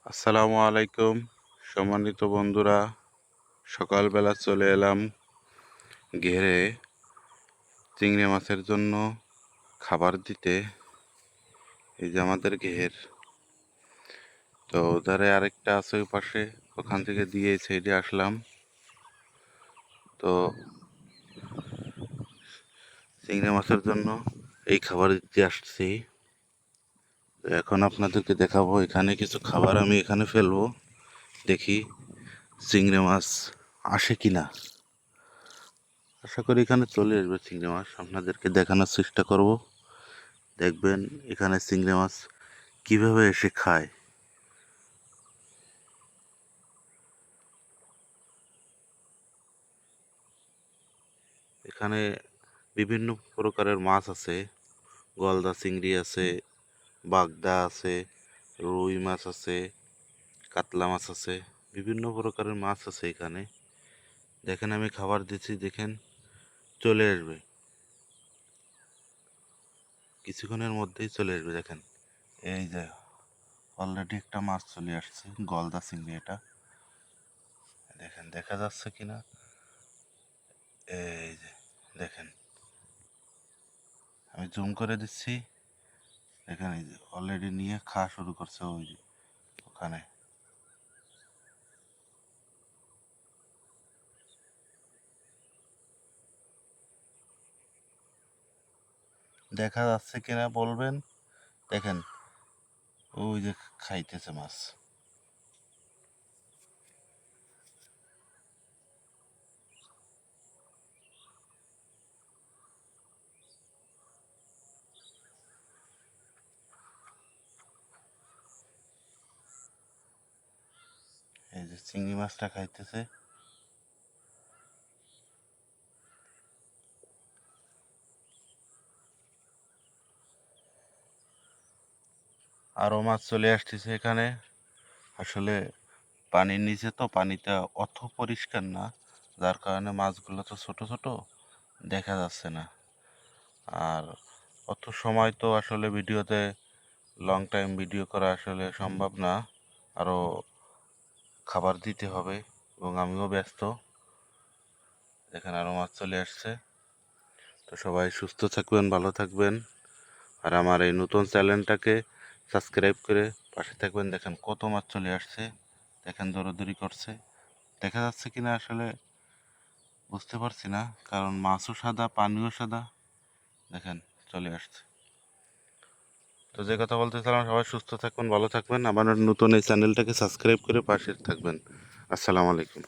আসসালামু আলাইকুম সম্মানিত বন্ধুরা, সকালবেলা চলে এলাম ঘেরে চিংড়ি মাছের জন্য খাবার দিতে। এই যে আমাদের ঘের, তো ওধারে আরেকটা আছে ওই পাশে, ওখান থেকে দিয়ে এই সাইডে আসলাম। তো চিংড়ি মাছের জন্য এই খাবার দিতে আসছি। তো এখন আপনাদেরকে দেখাবো এখানে কিছু খাবার আমি এখানে ফেলবো, দেখি চিংড়ি মাছ আসে কিনা। আশা করি এখানে চলে আসবে চিংড়ি মাছ, আপনাদেরকে দেখানোর চেষ্টা করব। দেখবেন এখানে চিংড়ি মাছ কিভাবে এসে খায়। এখানে বিভিন্ন প্রকারের মাছ আছে, গলদা চিংড়ি আছে, বাগদা আছে, রুই মাছ আছে, কাতলা মাছ আছে, বিভিন্ন প্রকারের মাছ আছে এখানে। দেখেন আমি খাবার দিচ্ছি, দেখেন চলে আসবে, কিছুক্ষণের মধ্যেই চলে আসবে। দেখেন এই যে অলরেডি একটা মাছ চলে আসছে, গলদা চিংড়ি। এটা দেখেন দেখা যাচ্ছে কিনা, এই যে দেখেন আমি জুম করে দিচ্ছি। দেখেন এই যে অলরেডি নিয়ে খাওয়া শুরু করছে ওই যে ওখানে। দেখা যাচ্ছে কিনা বলবেন। দেখেন ওই যে খাইতেছে মাছ। এই যে চিংড়ি মাছটা খাইতেছে। আরও মাছ চলে আসতেছে এখানে। আসলে পানির নিচে তো, পানিটা অত পরিষ্কার না, যার কারণে মাছগুলো তো ছোট ছোট দেখা যাচ্ছে না। আর অত সময় তো আসলে ভিডিওতে লং টাইম ভিডিও করা আসলে সম্ভব না, আরও খাবার দিতে হবে এবং আমিও ব্যস্ত। দেখেন আরও মাছ চলে আসছে। তো সবাই সুস্থ থাকবেন, ভালো থাকবেন, আর আমার এই নতুন চ্যানেলটাকে সাবস্ক্রাইব করে পাশে থাকবেন। দেখেন কত মাছ চলে আসছে, দেখেন দৌড়াদৌড়ি করছে। দেখা যাচ্ছে কিনা আসলে বুঝতে পারছি না, কারণ মাছও সাদা, পানিও সাদা। দেখেন চলে আসছে। তো যে কথা বলতেছিলাম, সবাই সুস্থ থাকবেন, ভালো থাকবেন, আমার নতুন এই চ্যানেলটাকে সাবস্ক্রাইব করে পাশে থাকবেন। আসসালামু আলাইকুম।